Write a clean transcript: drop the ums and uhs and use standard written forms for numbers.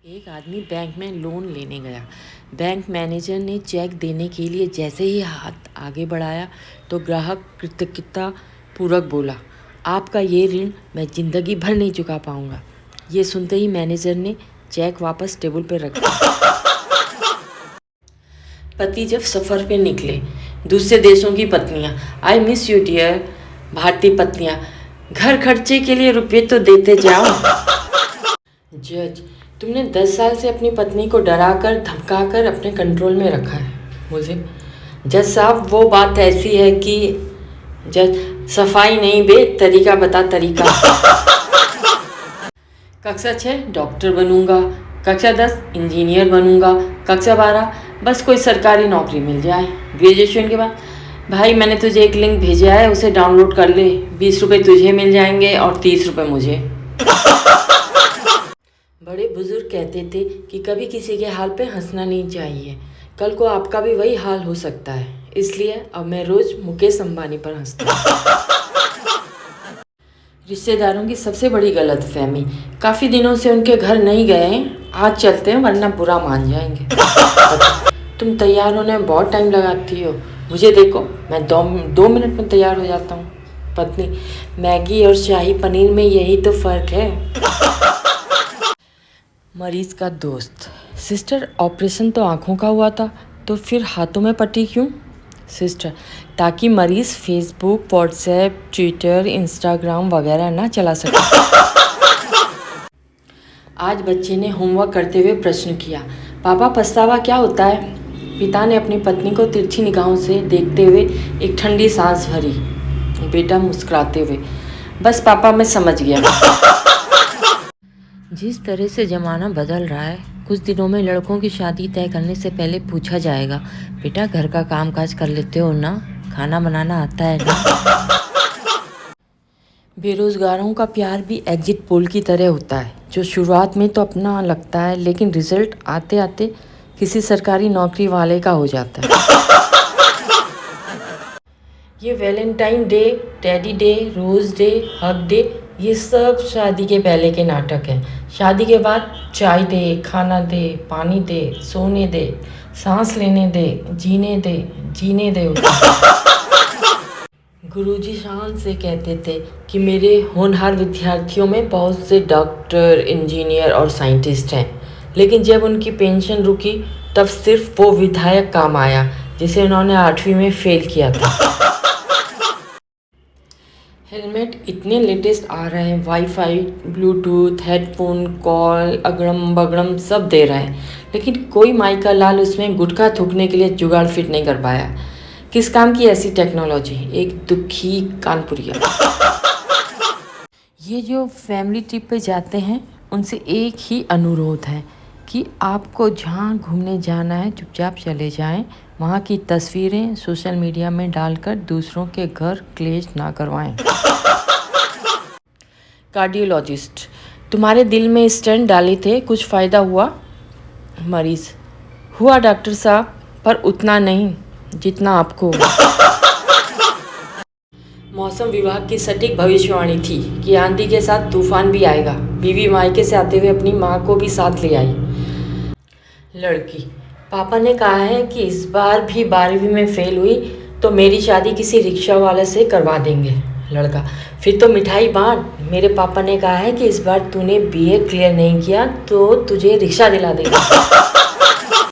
एक आदमी बैंक में लोन लेने गया। बैंक मैनेजर ने चेक देने के लिए जैसे ही हाथ आगे बढ़ाया तो ग्राहक कृतज्ञता पूर्वक बोला, आपका ये ऋण मैं ज़िंदगी भर नहीं चुका पाऊंगा। ये सुनते ही मैनेजर ने चेक वापस टेबल पर रख दिया। पति जब सफ़र पे निकले, दूसरे देशों की पत्नियां, आई मिस यू डियर। भारतीय पत्नियां, घर खर्चे के लिए रुपये तो देते जाओ। जज, तुमने 10 साल से अपनी पत्नी को डराकर धमकाकर अपने कंट्रोल में रखा है। मुझे जज साहब, वो बात ऐसी है कि जज, सफाई नहीं बे, तरीका बता तरीका। कक्षा 6 डॉक्टर बनूंगा, कक्षा 10 इंजीनियर बनूंगा, कक्षा 12 बस कोई सरकारी नौकरी मिल जाए। ग्रेजुएशन के बाद, भाई मैंने तुझे एक लिंक भेजा है, उसे डाउनलोड कर ले, 20 रुपये तुझे मिल जाएंगे और 30 रुपये मुझे। बड़े बुजुर्ग कहते थे कि कभी किसी के हाल पे हंसना नहीं चाहिए, कल को आपका भी वही हाल हो सकता है। इसलिए अब मैं रोज मुकेश अंबानी पर हंसता हूँ। रिश्तेदारों की सबसे बड़ी गलतफहमी, काफ़ी दिनों से उनके घर नहीं गए हैं, आज चलते हैं वरना बुरा मान जाएंगे। तुम तैयार होने में बहुत टाइम लगाती हो, मुझे देखो मैं 2 मिनट में तैयार हो जाता हूँ। पत्नी, मैगी और शाही पनीर में यही तो फ़र्क है। मरीज का दोस्त, सिस्टर ऑपरेशन तो आँखों का हुआ था, तो फिर हाथों में पट्टी क्यों? सिस्टर, ताकि मरीज फेसबुक, व्हाट्सएप, ट्विटर, इंस्टाग्राम वगैरह ना चला सके। आज बच्चे ने होमवर्क करते हुए प्रश्न किया, पापा पछतावा क्या होता है? पिता ने अपनी पत्नी को तिरछी निगाहों से देखते हुए एक ठंडी सांस भरी। बेटा मुस्कुराते हुए, बस पापा मैं समझ गया। जिस तरह से ज़माना बदल रहा है, कुछ दिनों में लड़कों की शादी तय करने से पहले पूछा जाएगा, बेटा घर का काम काज कर लेते हो ना, खाना बनाना आता है ना? बेरोज़गारों का प्यार भी एग्जिट पोल की तरह होता है, जो शुरुआत में तो अपना लगता है लेकिन रिजल्ट आते आते किसी सरकारी नौकरी वाले का हो जाता है। ये वैलेंटाइन डे, टेडी डे, रोज़ डे, हग डे, ये सब शादी के पहले के नाटक हैं। शादी के बाद चाय दे, खाना दे, पानी दे, सोने दे, सांस लेने दे, जीने दे। गुरुजी शान से कहते थे कि मेरे होनहार विद्यार्थियों में बहुत से डॉक्टर, इंजीनियर और साइंटिस्ट हैं, लेकिन जब उनकी पेंशन रुकी तब सिर्फ वो विधायक काम आया जिसे उन्होंने 8वीं में फेल किया था। हेलमेट इतने लेटेस्ट आ रहे हैं, वाईफाई, ब्लूटूथ, हेडफोन, कॉल, अगड़म बगड़म सब दे रहे हैं, लेकिन कोई माई का लाल उसमें गुटखा थूकने के लिए जुगाड़ फिट नहीं कर पाया। किस काम की ऐसी टेक्नोलॉजी? एक दुखी कानपुरिया। ये जो फैमिली ट्रिप पे जाते हैं उनसे एक ही अनुरोध है कि आपको जहाँ घूमने जाना है चुपचाप चले जाएं, वहाँ की तस्वीरें सोशल मीडिया में डालकर दूसरों के घर क्लेश ना करवाएं। कार्डियोलॉजिस्ट, तुम्हारे दिल में स्टेंट डाले थे, कुछ फ़ायदा हुआ? मरीज, हुआ डॉक्टर साहब, पर उतना नहीं जितना आपको। मौसम विभाग की सटीक भविष्यवाणी थी कि आंधी के साथ तूफान भी आएगा। बीवी मायके से आते हुए अपनी माँ को भी साथ ले आई। लड़की, पापा ने कहा है कि इस बार भी 12वीं में फेल हुई तो मेरी शादी किसी रिक्शा वाले से करवा देंगे। लड़का, फिर तो मिठाई बांट, मेरे पापा ने कहा है कि इस बार तूने बीए क्लियर नहीं किया तो तुझे रिक्शा दिला देंगे।